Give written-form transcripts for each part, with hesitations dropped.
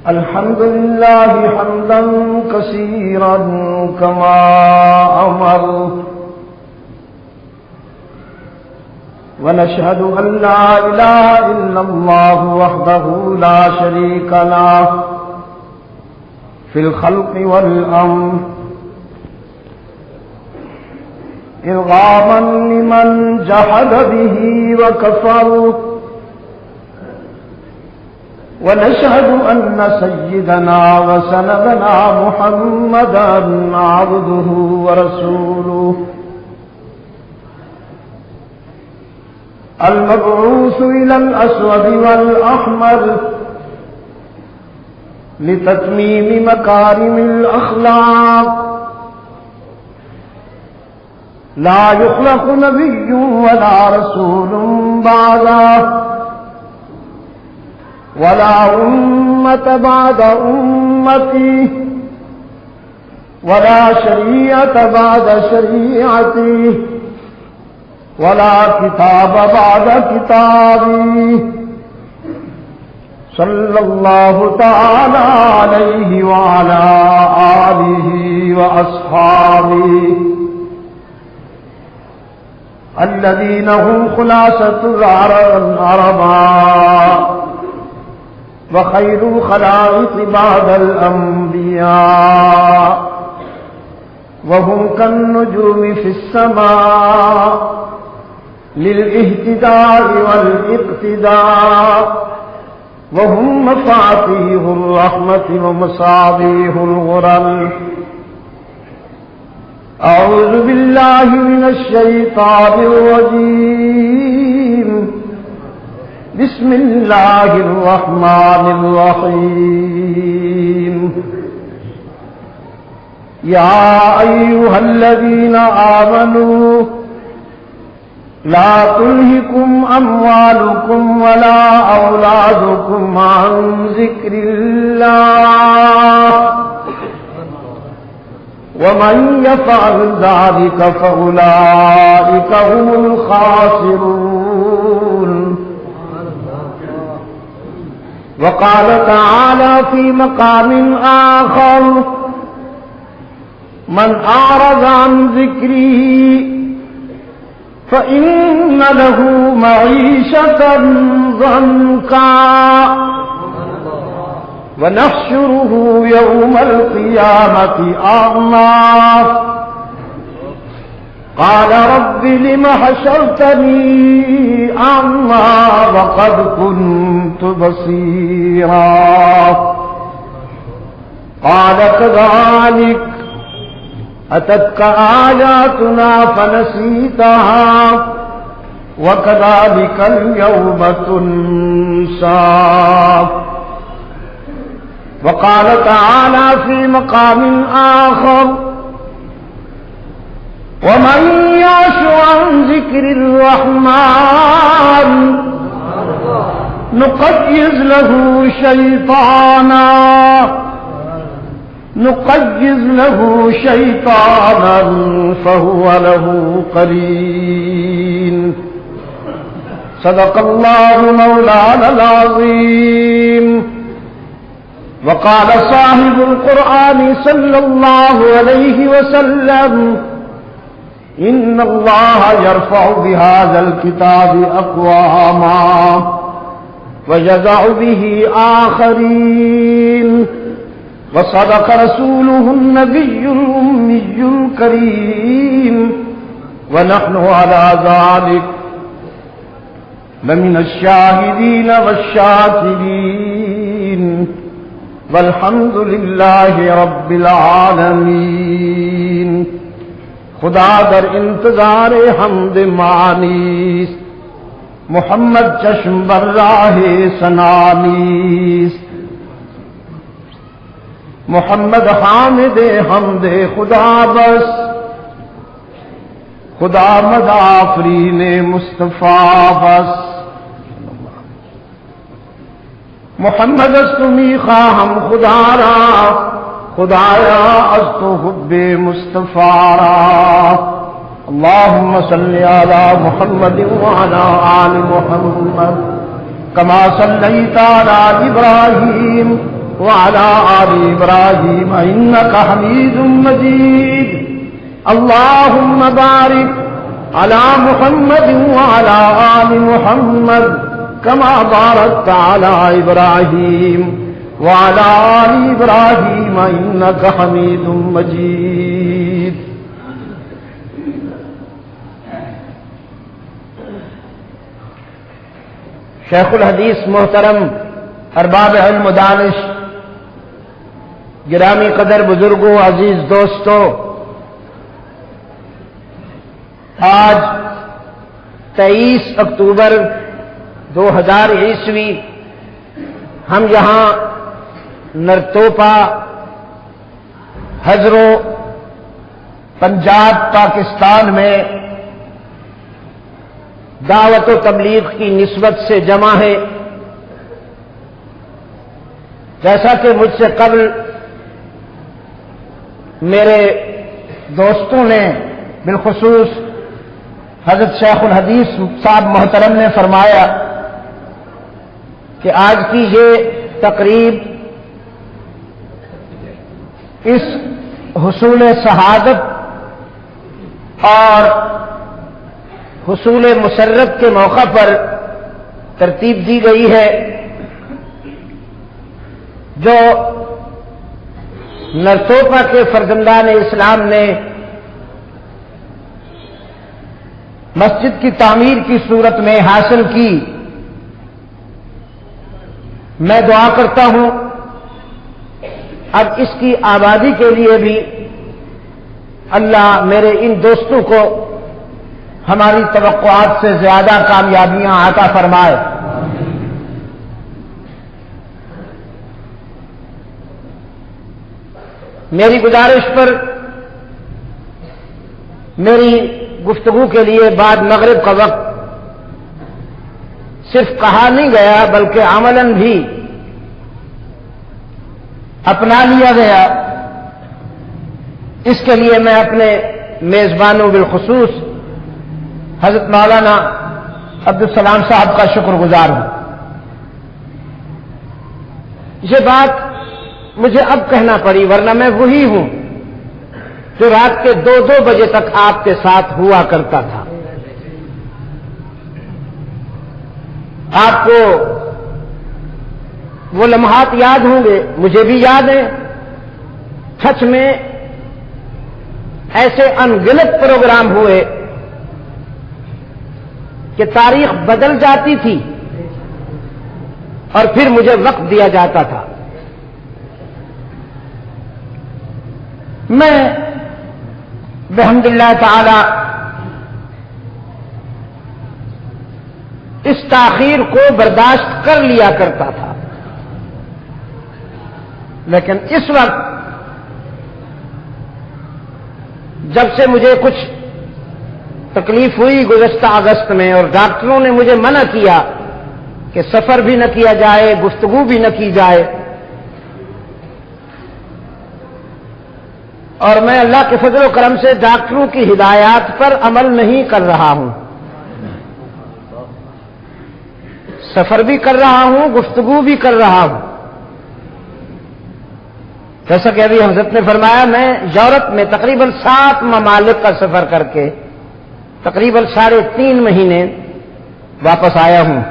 الحمد لله حمدا كثيرا كما أمر، ونشهد أن لا إله إلا الله وحده لا شريك له في الخلق والأمر، إرغاما لمن جحد به وكفر، ونشهد أن سيدنا وسندنا محمدا عبده ورسوله المبعوث إلى الأسود والأحمر لتتميم مكارم الأخلاق. لا يخلق نبي ولا رسول بعده، ولا أمة بعد أمتي، ولا شريعة بعد شريعتي، ولا كتاب بعد كتابي، صلى الله تعالى عليه وعلى آله وأصحابه الذين هم خلاصة العرباء وخير الخلائق بعد الأنبياء، وهم كالنجوم في السماء للاهتداء والاقتداء، وهم مفاتيح الرحمة ومصابيح الغرر. أعوذ بالله من الشيطان الرجيم، بسم الله الرحمن الرحيم. يا أيها الذين آمنوا لا تلهكم أموالكم ولا أولادكم عن ذكر الله، ومن يفعل ذلك فأولئك هم الخاسرون. وقال تعالى في مقام آخر: من أعرض عن ذكري فإن له معيشة ضنكا ونحشره يوم القيامة أعمى قال رب لم حشرتني أعمى وقد كنت بصيرا قال كذلك أتتك آياتنا فنسيتها وكذلك اليوم تنسى. وقال تعالى في مقام آخر: ومن يعش عن ذكر الرحمن نقيض له شيطانا فهو له قرين. صدق الله مولانا العظيم. وقال صاحب القرآن صلى الله عليه وسلم: إن الله يرفع بهذا الكتاب أقواما ويضع به آخرين. وصدق رسوله النبي الأمي الكريم، ونحن على ذلك لمن الشاهدين والشاكرين، والحمد لله رب العالمین. خدا در انتظار حمد معنیست، محمد چشم بر راہ سنانیست. محمد حامد حمد خدا بس، خدا مدافرین مصطفیٰ بس. محمد استمی خواہم خدا را، خدایا از تو حب مصطفیٰ را. اللهم صل على محمد وعلى آل محمد كما صليت على إبراهيم وعلى آل إبراهيم إنك حميد مجيد اللهم بارك على محمد وعلى آل محمد كما باركت على إبراهيم وعلى آل إبراهيم إنك حميد مجيد شیخ الحدیث محترم ارباب علم و دانش، گرامی قدر بزرگوں، عزیز دوستوں، آج 23 اکتوبر 2000 ہم یہاں نرتوپا ہزرو پنجاب پاکستان میں دعوت و تبلیغ کی نسبت سے جمع ہے۔ جیسا کہ مجھ سے قبل میرے دوستوں نے، بالخصوص حضرت شیخ الحدیث صاحب محترم نے فرمایا کہ آج کی یہ تقریب اس حصول شہادت اور حصول مسرت کے موقع پر ترتیب دی گئی ہے، جو نرتوپا کے فرزندان اسلام نے مسجد کی تعمیر کی صورت میں حاصل کی۔ میں دعا کرتا ہوں اب اس کی آبادی کے لیے بھی اللہ میرے ان دوستوں کو ہماری توقعات سے زیادہ کامیابیاں عطا فرمائے۔ میری گزارش پر میری گفتگو کے لیے بعد مغرب کا وقت صرف کہا نہیں گیا بلکہ عملاً بھی اپنا لیا گیا۔ اس کے لیے میں اپنے میزبانوں بالخصوص حضرت مولانا عبدالسلام صاحب کا شکر گزار ہوں۔ یہ بات مجھے اب کہنا پڑی، ورنہ میں وہی ہوں جو رات کے 2 بجے تک آپ کے ساتھ ہوا کرتا تھا۔ آپ کو وہ لمحات یاد ہوں گے، مجھے بھی یاد ہیں۔ سچ میں ایسے ان گنت پروگرام ہوئے کہ تاریخ بدل جاتی تھی اور پھر مجھے وقت دیا جاتا تھا۔ میں بحمد اللہ تعالی اس تاخیر کو برداشت کر لیا کرتا تھا، لیکن اس وقت جب سے مجھے کچھ تکلیف ہوئی گزشتہ اگست میں اور ڈاکٹروں نے مجھے منع کیا کہ سفر بھی نہ کیا جائے، گفتگو بھی نہ کی جائے، اور میں اللہ کے فضل و کرم سے ڈاکٹروں کی ہدایات پر عمل نہیں کر رہا ہوں، سفر بھی کر رہا ہوں، گفتگو بھی کر رہا ہوں۔ جیسا کہ ابھی حضرت نے فرمایا، میں یورپ میں تقریباً 7 ممالک کا سفر کر کے تقریباً 3.5 مہینے واپس آیا ہوں۔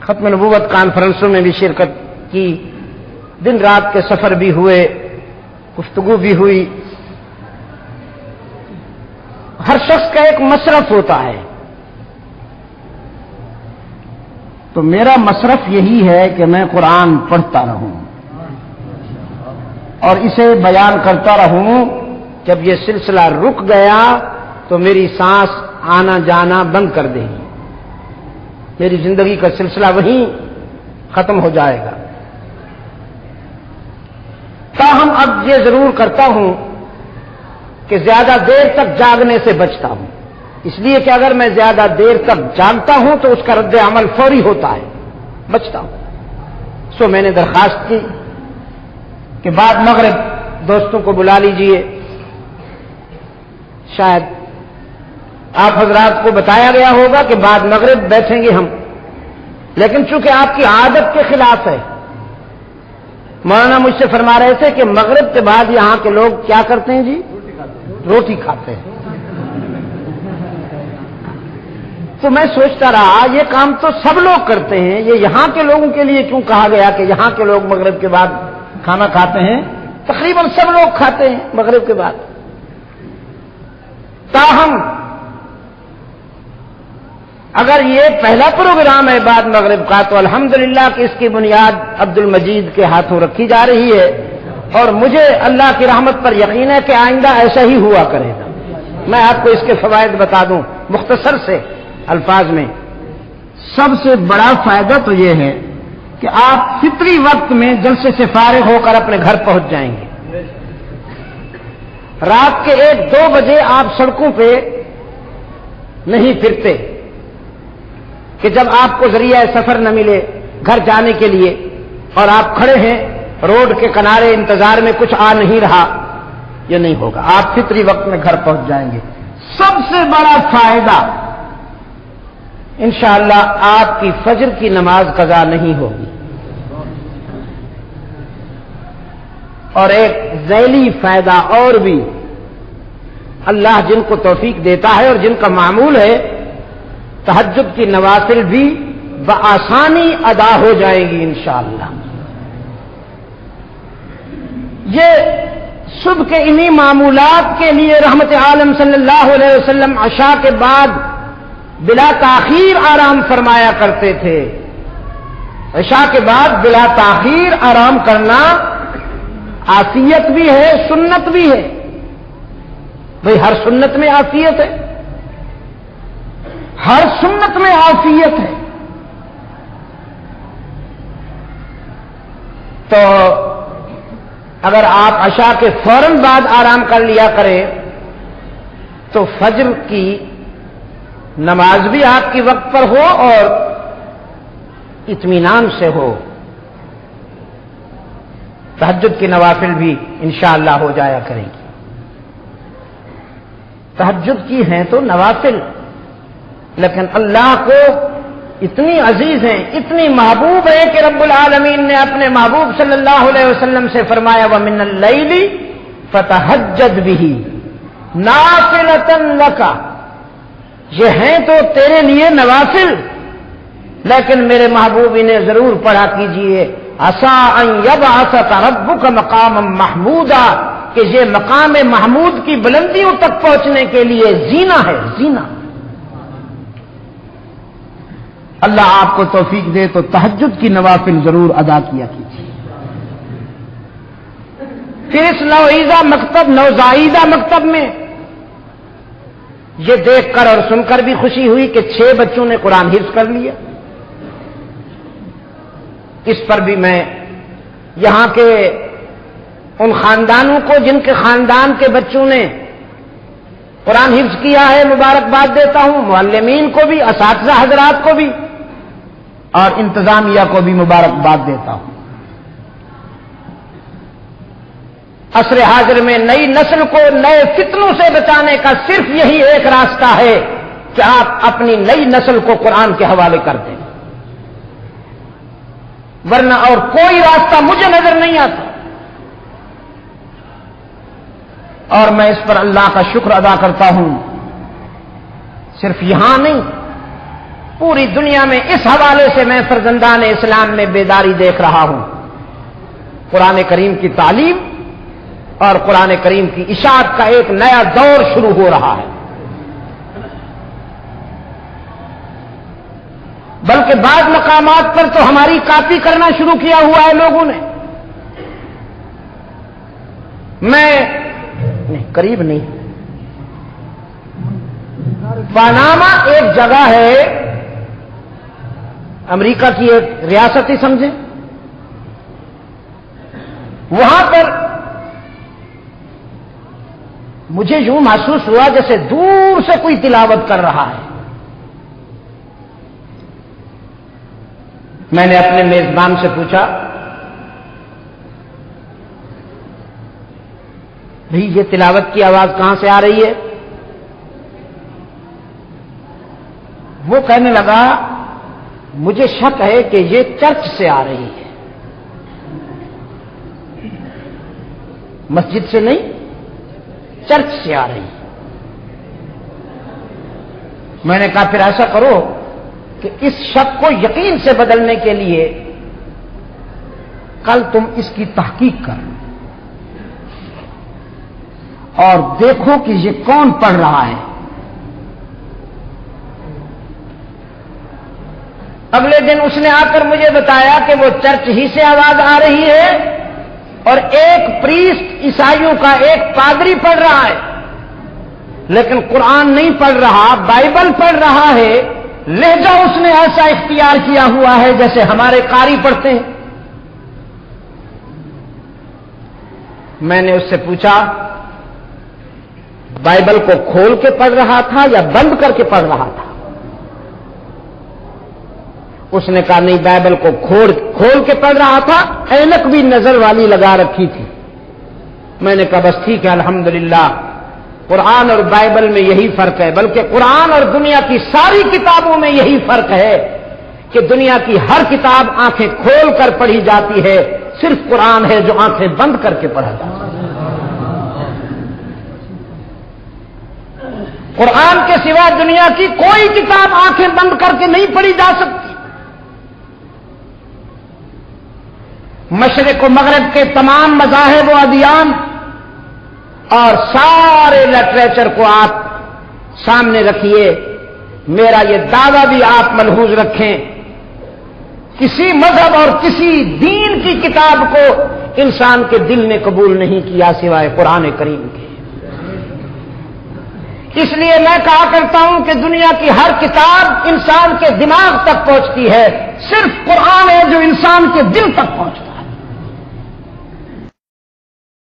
ختم نبوت کانفرنسوں میں بھی شرکت کی، دن رات کے سفر بھی ہوئے، گفتگو بھی ہوئی۔ ہر شخص کا ایک مصرف ہوتا ہے، تو میرا مصرف یہی ہے کہ میں قرآن پڑھتا رہوں اور اسے بیان کرتا رہوں۔ جب یہ سلسلہ رک گیا تو میری سانس آنا جانا بند کر دے گی، میری زندگی کا سلسلہ وہیں ختم ہو جائے گا۔ تاہم اب یہ ضرور کرتا ہوں کہ زیادہ دیر تک جاگنے سے بچتا ہوں، اس لیے کہ اگر میں زیادہ دیر تک جاگتا ہوں تو اس کا رد عمل فوری ہوتا ہے، بچتا ہوں۔ سو میں نے درخواست کی کہ بعد مغرب دوستوں کو بلا لیجئے، شاید آپ حضرات کو بتایا گیا ہوگا کہ بعد مغرب بیٹھیں گے ہم، لیکن چونکہ آپ کی عادت کے خلاف ہے مولانا مجھ سے فرما رہے تھے کہ مغرب کے بعد یہاں کے لوگ کیا کرتے ہیں جی؟ روٹی کھاتے ہیں. تو میں سوچتا رہا یہ کام تو سب لوگ کرتے ہیں، یہ یہاں کے لوگوں کے لیے کیوں کہا گیا کہ یہاں کے لوگ مغرب کے بعد کھانا کھاتے ہیں؟ تقریباً سب لوگ کھاتے ہیں مغرب کے بعد. تاہم اگر یہ پہلا پروگرام ہے بعد مغرب کا تو الحمدللہ کہ اس کی بنیاد عبد المجید کے ہاتھوں رکھی جا رہی ہے، اور مجھے اللہ کی رحمت پر یقین ہے کہ آئندہ ایسا ہی ہوا کرے گا. میں آپ کو اس کے فوائد بتا دوں مختصر سے الفاظ میں. سب سے بڑا فائدہ تو یہ ہے کہ آپ فطری وقت میں جلسے سے فارغ ہو کر اپنے گھر پہنچ جائیں گے. رات کے 1-2 بجے آپ سڑکوں پہ نہیں پھرتے کہ جب آپ کو ذریعہ سفر نہ ملے گھر جانے کے لیے اور آپ کھڑے ہیں روڈ کے کنارے انتظار میں کچھ آ نہیں رہا. یہ نہیں ہوگا، آپ فطری وقت میں گھر پہنچ جائیں گے. سب سے بڑا فائدہ انشاءاللہ آپ کی فجر کی نماز قضا نہیں ہوگی. اور ایک ذیلی فائدہ اور بھی اللہ جن کو توفیق دیتا ہے اور جن کا معمول ہے، تہجد کی نوافل بھی بآسانی ادا ہو جائے گی انشاءاللہ. یہ صبح کے انہی معمولات کے لیے رحمت عالم صلی اللہ علیہ وسلم عشاء کے بعد بلا تاخیر آرام فرمایا کرتے تھے. عشاء کے بعد بلا تاخیر آرام کرنا عافیت بھی ہے، سنت بھی ہے. بھئی ہر سنت میں عافیت ہے، ہر سنت میں عافیت ہے. تو اگر آپ عشاء کے فوراً بعد آرام کر لیا کریں تو فجر کی نماز بھی آپ کی وقت پر ہو اور اطمینان سے ہو. تہجد کی نوافل بھی انشاءاللہ ہو جایا کریں گی. تہجد کی ہیں تو نوافل، لیکن اللہ کو اتنی عزیز ہیں، اتنی محبوب ہیں کہ رب العالمین نے اپنے محبوب صلی اللہ علیہ وسلم سے فرمایا وَمِنَ اللَّيْلِ فَتَهَجَّدْ بِهِ نَافِلَةً لَكَ. یہ ہیں تو تیرے لیے نوافل، لیکن میرے محبوب انہیں ضرور پڑھا کیجئے عَسَىٰ أَن يَبْعَثَكَ رَبُّكَ مَقَامًا مَحْمُودًا، کہ یہ مقام محمود کی بلندیوں تک پہنچنے کے لیے زینہ ہے، زینہ. اللہ آپ کو توفیق دے تو تہجد کی نوافل ضرور ادا کیا کیجیے. پھر اس نوزائیدہ مکتب میں یہ دیکھ کر اور سن کر بھی خوشی ہوئی کہ 6 بچوں نے قرآن حفظ کر لیا. اس پر بھی میں یہاں کے ان خاندانوں کو جن کے خاندان کے بچوں نے قرآن حفظ کیا ہے مبارکباد دیتا ہوں. معلمین کو بھی، اساتذہ حضرات کو بھی اور انتظامیہ کو بھی مبارکباد دیتا ہوں. عصر حاضر میں نئی نسل کو نئے فتنوں سے بچانے کا صرف یہی ایک راستہ ہے کہ آپ اپنی نئی نسل کو قرآن کے حوالے کر دیں، ورنہ اور کوئی راستہ مجھے نظر نہیں آتا. اور میں اس پر اللہ کا شکر ادا کرتا ہوں، صرف یہاں نہیں پوری دنیا میں اس حوالے سے میں فرزندان اسلام میں بیداری دیکھ رہا ہوں. قرآن کریم کی تعلیم اور قرآن کریم کی اشاعت کا ایک نیا دور شروع ہو رہا ہے. بلکہ بعض مقامات پر تو ہماری کاپی کرنا شروع کیا ہوا ہے لوگوں نے. میں قریب نہیں، پاناما ایک جگہ ہے، امریکہ کی ایک ریاست ہی سمجھیں، وہاں پر مجھے یوں محسوس ہوا جیسے دور سے کوئی تلاوت کر رہا ہے. میں نے اپنے میزبان سے پوچھا بھئی یہ تلاوت کی آواز کہاں سے آ رہی ہے؟ وہ کہنے لگا مجھے شک ہے کہ یہ چرچ سے آ رہی ہے. مسجد سے نہیں، چرچ سے آ رہی ہے۔ میں نے کہا پھر ایسا کرو کہ اس شک کو یقین سے بدلنے کے لیے کل تم اس کی تحقیق کرو اور دیکھو کہ یہ کون پڑھ رہا ہے۔ اگلے دن اس نے آ کر مجھے بتایا کہ وہ چرچ ہی سے آواز آ رہی ہے اور ایک پریسٹ عیسائیوں کا ایک پادری پڑھ رہا ہے، لیکن قرآن نہیں پڑھ رہا، بائبل پڑھ رہا ہے۔ لہجہ اس نے ایسا اختیار کیا ہوا ہے جیسے ہمارے قاری پڑھتے ہیں۔ میں نے اس سے پوچھا بائبل کو کھول کے پڑھ رہا تھا یا بند کر کے پڑھ رہا تھا؟ اس نے کہا نہیں، بائبل کو کھول کے پڑھ رہا تھا، اینک بھی نظر والی لگا رکھی تھی۔ میں نے کہا بس ٹھیک ہے، الحمدللہ، قرآن اور بائبل میں یہی فرق ہے، بلکہ قرآن اور دنیا کی ساری کتابوں میں یہی فرق ہے کہ دنیا کی ہر کتاب آنکھیں کھول کر پڑھی جاتی ہے، صرف قرآن ہے جو آنکھیں بند کر کے پڑھا جاتا ہے۔ قرآن کے سوا دنیا کی کوئی کتاب آنکھیں بند کر کے نہیں پڑھی جا سکتی۔ مشرق و مغرب کے تمام مذاہب و ادیان اور سارے لٹریچر کو آپ سامنے رکھیے، میرا یہ دعویٰ بھی آپ ملحوظ رکھیں، کسی مذہب اور کسی دین کی کتاب کو انسان کے دل نے قبول نہیں کیا سوائے قرآن کریم کے۔ اس لیے میں کہا کرتا ہوں کہ دنیا کی ہر کتاب انسان کے دماغ تک پہنچتی ہے، صرف قرآن ہے جو انسان کے دل تک پہنچتا ہے۔